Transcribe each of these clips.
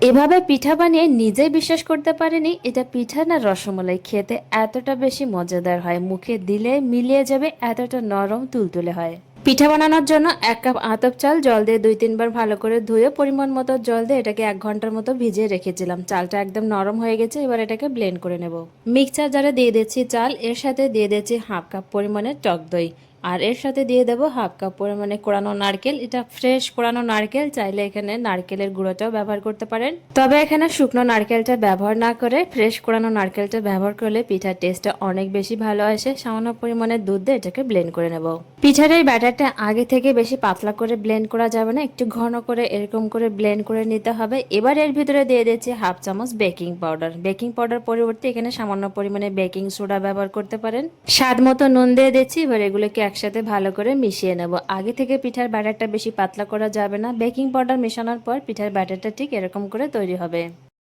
এভাবে পিঠা বানিয়ে নিজেই বিশ্বাস করতে পারিনি এটা পিঠা না রসমালাই। খেতে এতটা বেশি মজাদার হয়, মুখে দিলে মিলিয়ে যাবে, এতটা নরম তুলতুলে হয়। পিঠা বানানোর জন্য 1 কাপ আতপ চাল জল দিয়ে 2-3 বার ভালো করে ধুয়ে পরিমাণ মতো জল দিয়ে এটাকে 1 ঘন্টার মতো ভিজিয়ে রেখেছিলাম। চালটা একদম নরম হয়ে গেছে, এবার এটাকে ব্লেন্ড করে নেব। মিক্সচার জারে দিয়ে দিচ্ছি চাল, এর সাথে দিয়ে দিচ্ছি 1/2 কাপ পরিমাণে টক দই, আর এর সাথে দিয়ে দেবো 1/2 কাপ পরিমাণে কোড়ানো নারকেল। এটা ফ্রেশ কোড়ানো নারকেল, চাইলে এখানে নারকেলের গুঁড়োটাও ব্যবহার করতে পারেন, তবে এখানে শুকনো নারকেলটা ব্যবহার না করে ফ্রেশ কোড়ানো নারকেলটা ব্যবহার করলে পিঠার টেস্টটা অনেক বেশি ভালো আসে। সামান্য পরিমাণে দুধ দিয়ে এটাকে ব্লেন্ড করে নেব। পিঠার এই ব্যাটারটা আগে থেকে বেশি পাতলা করে ব্লেন্ড করা যাবে না, একটু ঘন করে এরকম করে ব্লেন্ড করে নিতে হবে। এবার এর ভিতরে দিয়ে দিচ্ছি 1/2 চামচ বেকিং পাউডার। বেকিং পাউডার পরিবর্তে এখানে সামান্য পরিমাণে বেকিং সোডা ব্যবহার করতে পারেন। স্বাদ মতো নুন দিয়ে দিচ্ছি। এবার এগুলোকে একসাথে ভালো করে মিশিয়ে নেব। আগে থেকে পিঠার ব্যাটারটা বেশি পাতলা করা যাবে না, বেকিং পাউডার মেশানোর পর পিঠার ব্যাটারটা ঠিক এরকম করে তৈরি হবে।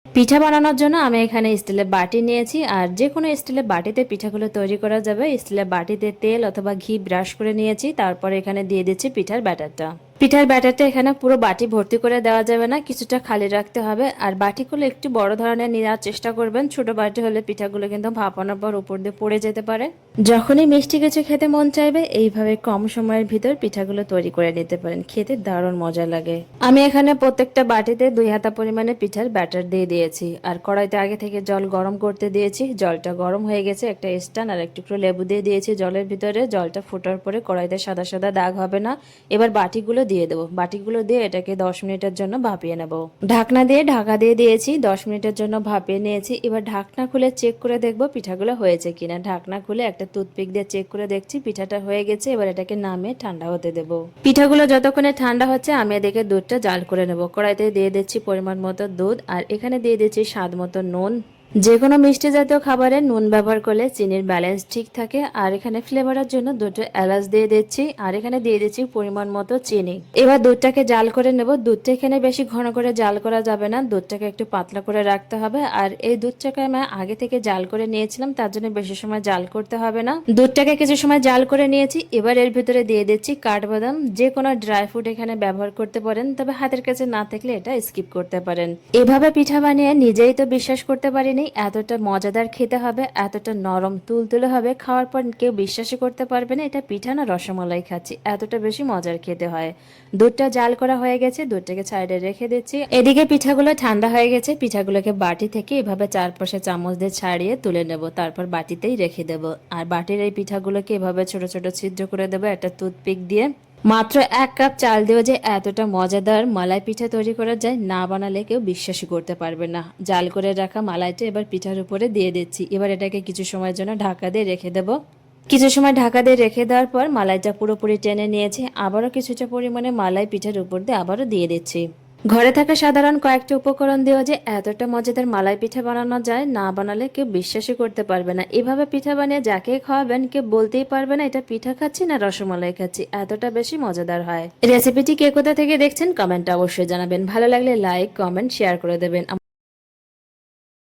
পিঠা বানানোর জন্য আমি এখানে স্টিলের বাটি নিয়েছি, আর যে কোনো স্টিলের বাটিতে পিঠাগুলো তৈরি করা যাবে। স্টিলের বাটিতে তেল অথবা ঘি ব্রাশ করে নিয়েছি, তারপর এখানে দিয়ে দিচ্ছি পিঠার ব্যাটারটা। পিঠার ব্যাটারটা এখানে পুরো বাটি ভর্তি করে দেওয়া যাবে না, কিছুটা খালি রাখতে হবে। আর বাটিগুলো একটু বড় ধরনের নেওয়ার চেষ্টা করবেন, ছোট বাটি হলে পিঠাগুলো কিন্তু ভাপানোর পর উপর দিয়ে পড়ে যেতে পারে। যখনই মিষ্টি কিছু খেতে মন চাইবে এইভাবে কম সময়ের ভিতর পিঠাগুলো তৈরি করে নিতে পারেন, খেতে দারুণ মজা লাগে। আমি এখানে প্রত্যেকটা বাটিতে 2 হাতা পরিমাণে পিঠার ব্যাটার দিয়ে দিয়েছি, আর কড়াইতে আগে থেকে জল গরম করতে দিয়েছি। জলটা গরম হয়ে গেছে, একটা স্ট্যান্ড আর একটু লেবু দিয়ে দিয়েছি জলের ভিতরে। জলটা ফোটার পরে কড়াইতে সাদা সাদা দাগ হবে না। এবার বাটিগুলো দিয়ে দেবো, বাটিগুলো দিয়ে এটাকে 10 মিনিটের জন্য ভাপিয়ে নেব। ঢাকনা দিয়ে ঢাকা দিয়ে দিয়েছি, 10 মিনিটের জন্য ভাপিয়ে নিয়েছি। এবার ঢাকনা খুলে চেক করে দেখবো পিঠাগুলো হয়েছে কিনা। ঢাকনা খুলে একটা টুথপিক দিয়ে চেক করে দেখছি পিঠাটা হয়ে গেছে। এবার এটাকে নামিয়ে ঠান্ডা হতে দেবো। পিঠাগুলো যতক্ষণে ঠান্ডা হচ্ছে আমি এদিকে দুধটা জাল করে নেব। কড়াইতে দিয়ে দিচ্ছি পরিমাণ মতো দুধ, আর এখানে দিয়ে দিচ্ছি স্বাদ মতো নুন। যে কোনো মিষ্টি জাতীয় খাবারে নুন ব্যবহার করলে চিনির ব্যালেন্স ঠিক থাকে। আর এখানে ফ্লেভারের জন্য 2টো এলাচ দিয়ে দিচ্ছি, আর এখানে দিয়ে দিচ্ছি পরিমাণ মতো চিনি। এবার দুধটাকে জাল করে নেব। দুধটা এখানে বেশি ঘন করে জাল করা যাবে না, দুধটাকে একটু পাতলা করে রাখতে হবে। আর এই দুধটাকে আমি আগে থেকে জাল করে নিয়েছিলাম, তার জন্য বেশি সময় জাল করতে হবে না। দুধটাকে কিছু সময় জাল করে নিয়েছি। এবার এর ভিতরে দিয়ে দিচ্ছি কাঠবাদাম। যে কোনো ড্রাই ফ্রুট এখানে ব্যবহার করতে পারেন, তবে হাতের কাছে না থাকলে এটা স্কিপ করতে পারেন। এভাবে পিঠা বানিয়ে নিজেই তো বিশ্বাস করতে পারিনি এতটা মজাদার খেতে হবে, এতটা নরম তুলতুলে হবে। খাওয়ার পর কেউ বিশ্বাসই করতে পারবে না এটা পিঠা না রসমালাই খাচ্ছি, এতটা বেশি মজার খেতে হয়। দুধটা জাল করা হয়ে গেছে, দুধটাকে সাইডে রেখে দিচ্ছি। এদিকে পিঠাগুলো ঠান্ডা হয়ে গেছে। পিঠাগুলোকে বাটি থেকে এভাবে চারপাশে চামচ দিয়ে ছাড়িয়ে তুলে নেব, তারপর বাটিতেই রেখে দেব। আর বাটির এই পিঠাগুলোকে এভাবে ছোট ছোট ছিদ্র করে দেবো একটা টুথপিক দিয়ে। মাত্র 1 কাপ চাল দিয়ে যে এতটা মজাদার মালাই পিঠা তৈরি করা যায়, না বানালে কেউ বিশ্বাসই করতে পারবে না। জাল করে রাখা মালাইটা এবার পিঠার উপরে দিয়ে দিচ্ছি। এবার এটাকে কিছু সময়ের জন্য ঢাকা দিয়ে রেখে দেব। কিছু সময় ঢাকা দিয়ে রেখে দেওয়ার পর মালাইটা পুরোপুরি টেনে নিয়েছি। আবারও কিছুটা পরিমাণে মালাই পিঠার উপর দিয়ে আবারও দিয়ে দিচ্ছি। ঘরে থাকা সাধারণ কয়েকটা উপকরণ দিয়েও যে এতটা মজাদার মালাই পিঠা বানানো যায়, না বানালে কেউ বিশ্বাসই করতে পারবে না। এভাবে পিঠা বানিয়ে যাকে খাওয়াবেন কেউ বলতেই পারবে না এটা পিঠা খাচ্ছি না রসমালাই খাচ্ছি, এতটা বেশি মজাদার হয়। রেসিপিটি কে কোথা থেকে দেখছেন কমেন্টে অবশ্যই জানাবেন। ভালো লাগলে লাইক কমেন্ট শেয়ার করে দেবেন।